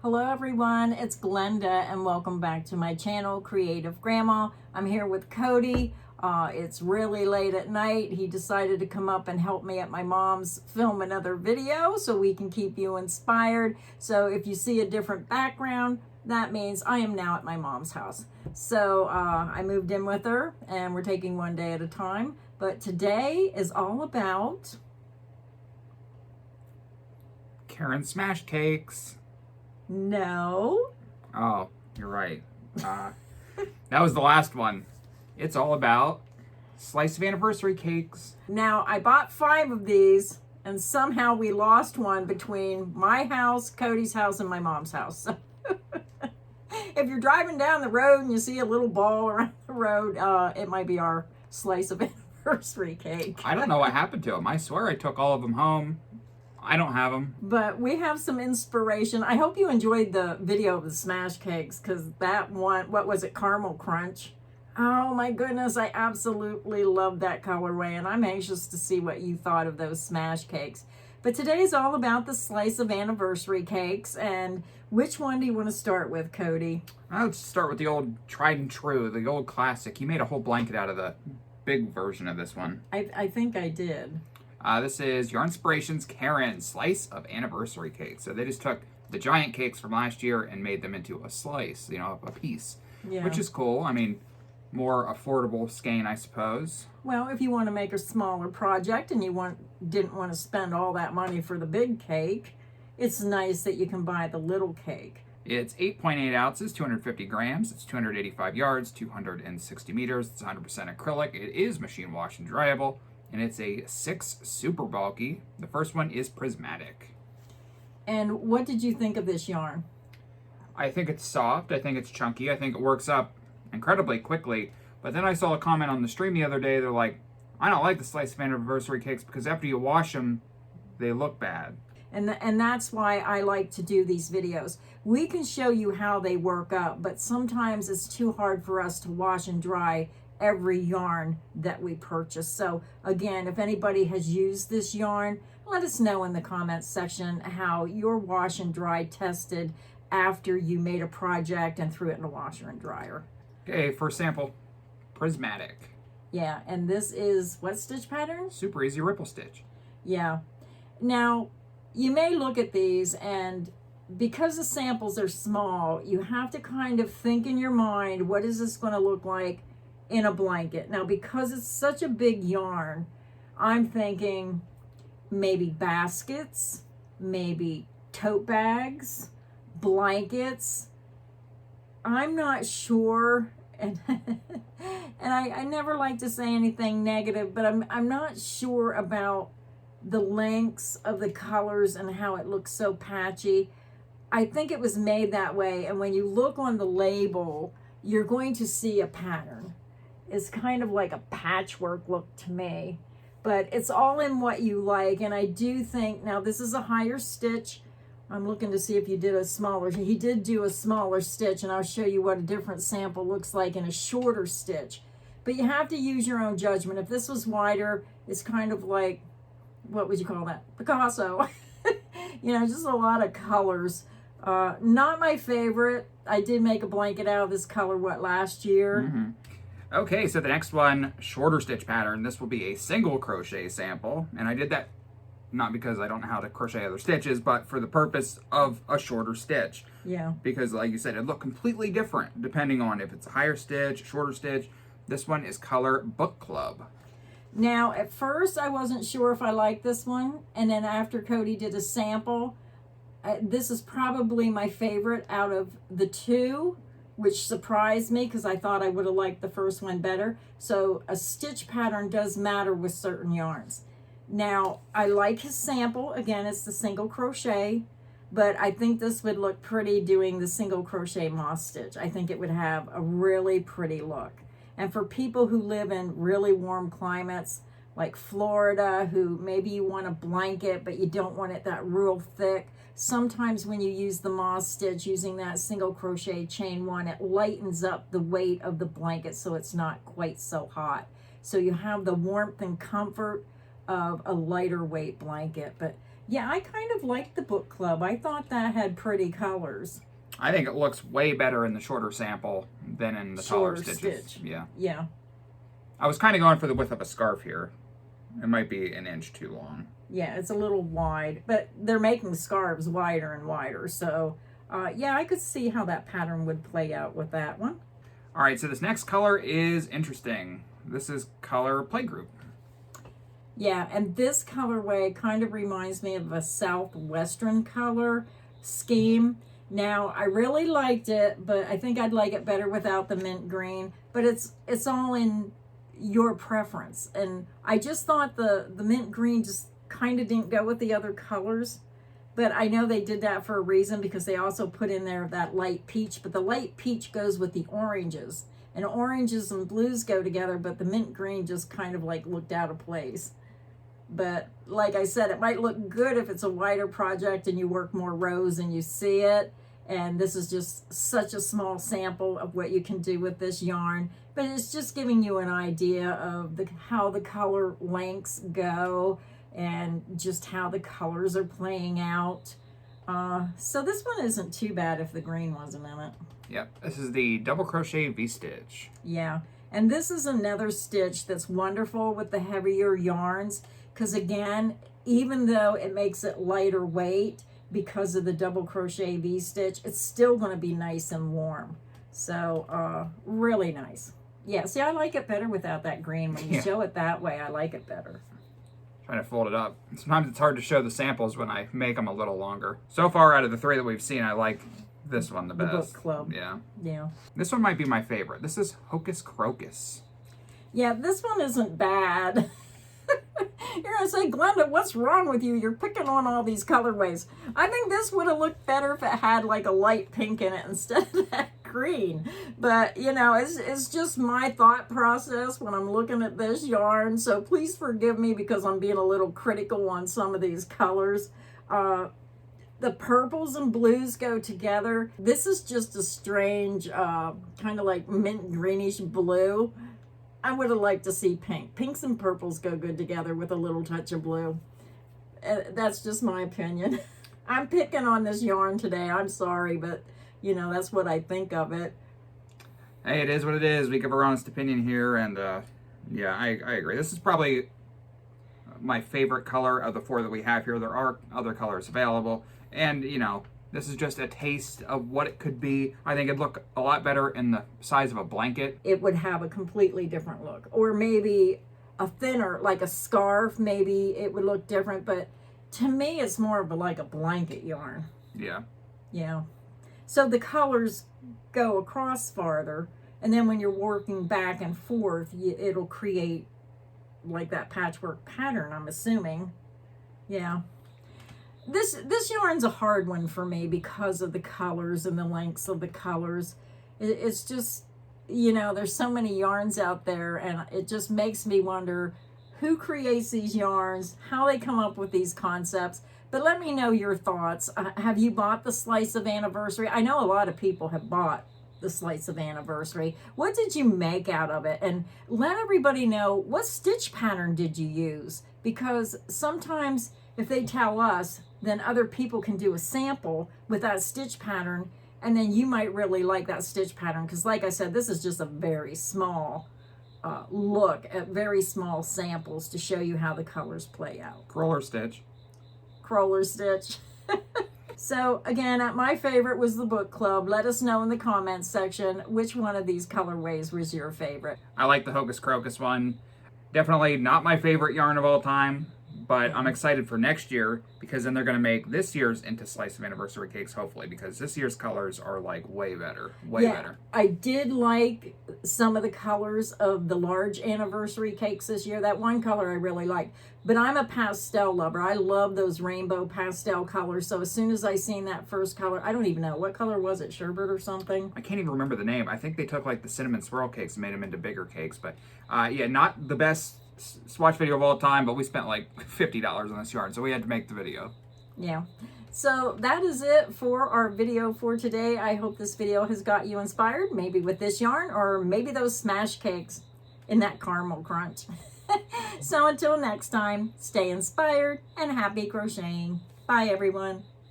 Hello everyone, it's Glenda and welcome back to my channel, Creative Grandma. I'm here with Cody. It's really late at night. He decided to come up and help me at my mom's film another video so we can keep you inspired. So if you see a different background, that means I am now at my mom's house. So I moved in with her and we're taking one day at a time. But today is all about Caron smash cakes. No. Oh, you're right. That was the last one. It's all about slice of anniversary cakes. Now, I bought 5 of these, and somehow we lost one between my house, Cody's house, and my mom's house. So if you're driving down the road and you see a little ball around the road, it might be our slice of anniversary cake. I don't know what happened to them. I swear I took all of them home. I don't have them. But we have some inspiration. I hope you enjoyed the video of the smash cakes, because that one, what was it, Caramel Crunch? Oh my goodness, I absolutely love that colorway, and I'm anxious to see what you thought of those smash cakes. But today is all about the slice of anniversary cakes, and which one do you want to start with, Cody? Let's start with the old tried and true, the old classic. You made a whole blanket out of the big version of this one. I think I did. This is Your Inspirations Caron slice of anniversary cake. So they just took the giant cakes from last year and made them into a slice, you know, a piece, Yeah. which is cool. I mean, more affordable skein, I suppose. Well, if you want to make a smaller project and you didn't want to spend all that money for the big cake, it's nice that you can buy the little cake. It's 8.8 ounces, 250 grams. It's 285 yards, 260 meters. It's 100% acrylic. It is machine wash and dryable. And it's a 6 super bulky. The first one is prismatic. And what did you think of this yarn? I think it's soft. I think it's chunky. I think it works up incredibly quickly. But then I saw a comment on the stream the other day. They're like, I don't like the slice of anniversary cakes because after you wash them, they look bad. And that's why I like to do these videos. We can show you how they work up, but sometimes it's too hard for us to wash and dry every yarn that we purchase. So again, if anybody has used this yarn, let us know in the comments section how your wash and dry tested after you made a project and threw it in the washer and dryer. Okay, first sample, prismatic. Yeah, and this is what stitch pattern? Super easy ripple stitch. Yeah. Now, you may look at these, and because the samples are small, you have to kind of think in your mind, what is this going to look like in a blanket? Now, because it's such a big yarn, I'm thinking maybe baskets, maybe tote bags, blankets. I'm not sure, and I never like to say anything negative, but I'm not sure about the lengths of the colors and how it looks so patchy. I think it was made that way, and when you look on the label, you're going to see a pattern. It's kind of like a patchwork look to me, but it's all in what you like. And I do think, now this is a higher stitch. I'm looking to see if you did a smaller, he did do a smaller stitch, and I'll show you what a different sample looks like in a shorter stitch. But you have to use your own judgment. If this was wider, it's kind of like, what would you call that? Picasso. You know, just a lot of colors. Not my favorite. I did make a blanket out of this color, last year? Mm-hmm. Okay, so the next one, shorter stitch pattern. This will be a single crochet sample, and I did that not because I don't know how to crochet other stitches, but for the purpose of a shorter stitch. Yeah. Because like you said, it looked completely different depending on if it's a higher stitch, shorter stitch. This one is color Book Club. Now, at first, I wasn't sure if I liked this one, and then after Cody did a sample, this is probably my favorite out of the 2, which surprised me because I thought I would have liked the first one better. So a stitch pattern does matter with certain yarns. Now, I like his sample. Again, it's the single crochet, but I think this would look pretty doing the single crochet moss stitch. I think it would have a really pretty look. And for people who live in really warm climates, like Florida, who maybe you want a blanket, but you don't want it that real thick, sometimes when you use the moss stitch using that single crochet chain 1, it lightens up the weight of the blanket so it's not quite so hot. So you have the warmth and comfort of a lighter weight blanket. But Yeah, I kind of liked the book club. I thought that had pretty colors. I think it looks way better in the shorter sample than in the taller Shorter stitches. stitch. Yeah. Yeah. I was kind of going for the width of a scarf here. It might be an inch too long. Yeah, it's a little wide, but they're making scarves wider and wider. So, yeah, I could see how that pattern would play out with that one. All right, so this next color is interesting. This is color Playgroup. Yeah, and this colorway kind of reminds me of a southwestern color scheme. Now, I really liked it, but I think I'd like it better without the mint green. But it's all in your preference. And I just thought the mint green just kind of didn't go with the other colors. But I know they did that for a reason, because they also put in there that light peach. But the light peach goes with the oranges. And oranges and blues go together, but the mint green just kind of like looked out of place. But like I said, it might look good if it's a wider project and you work more rows and you see it. And this is just such a small sample of what you can do with this yarn. But it's just giving you an idea of how the color lengths go and just how the colors are playing out. So this one isn't too bad if the green wasn't in it. Yep, this is the double crochet V-stitch. Yeah, and this is another stitch that's wonderful with the heavier yarns, because again, even though it makes it lighter weight because of the double crochet V-stitch, it's still going to be nice and warm. So really nice. Yeah, see, I like it better without that green. When you show it that way, I like it better. Trying to fold it up. Sometimes it's hard to show the samples when I make them a little longer. So far, out of the three that we've seen, I like this one the best. The book club. Yeah. Yeah. This one might be my favorite. This is Hocus Crocus. Yeah, this one isn't bad. You're going to say, Glenda, what's wrong with you? You're picking on all these colorways. I think this would have looked better if it had like a light pink in it instead of that green. But, you know, it's just my thought process when I'm looking at this yarn. So please forgive me because I'm being a little critical on some of these colors. The purples and blues go together. This is just a strange, kind of like mint greenish blue. I would have liked to see pink. Pinks and purples go good together with a little touch of blue. That's just my opinion. I'm picking on this yarn today. I'm sorry, but, you know, that's what I think of it. Hey, it is what it is. We give our honest opinion here, and yeah, I agree. This is probably my favorite color of the four that we have here. There are other colors available, and, you know, this is just a taste of what it could be. I think it'd look a lot better in the size of a blanket. It would have a completely different look. Or maybe a thinner, like a scarf, maybe it would look different. But to me, it's more of like a blanket yarn. Yeah. Yeah. So the colors go across farther. And then when you're working back and forth, it'll create like that patchwork pattern, I'm assuming. Yeah. This yarn's a hard one for me because of the colors and the lengths of the colors. It's just, you know, there's so many yarns out there, and it just makes me wonder who creates these yarns, how they come up with these concepts. But let me know your thoughts. Have you bought the Slice of Anniversary? I know a lot of people have bought the Slice of Anniversary. What did you make out of it? And let everybody know, what stitch pattern did you use? Because sometimes if they tell us, then other people can do a sample with that stitch pattern, and then you might really like that stitch pattern. Because like I said, this is just a very small look at very small samples to show you how the colors play out. Crawler stitch. Crawler stitch. So again, my favorite was the book club. Let us know in the comments section which one of these colorways was your favorite. I like the Hocus Crocus one. Definitely not my favorite yarn of all time, but I'm excited for next year, because then they're going to make this year's into Slice of Anniversary cakes, hopefully, because this year's colors are like way better. Way better. I did like some of the colors of the large anniversary cakes this year. That one color I really liked. But I'm a pastel lover. I love those rainbow pastel colors. So as soon as I seen that first color, I don't even know. What color was it? Sherbet or something? I can't even remember the name. I think they took like the cinnamon swirl cakes and made them into bigger cakes. But yeah, not the best swatch video of all time, but we spent like $50 on this yarn, so we had to make the video. Yeah. So that is it for our video for today. I hope this video has got you inspired, maybe with this yarn, or maybe those smash cakes in that caramel crunch. So until next time, stay inspired and happy crocheting. Bye, everyone.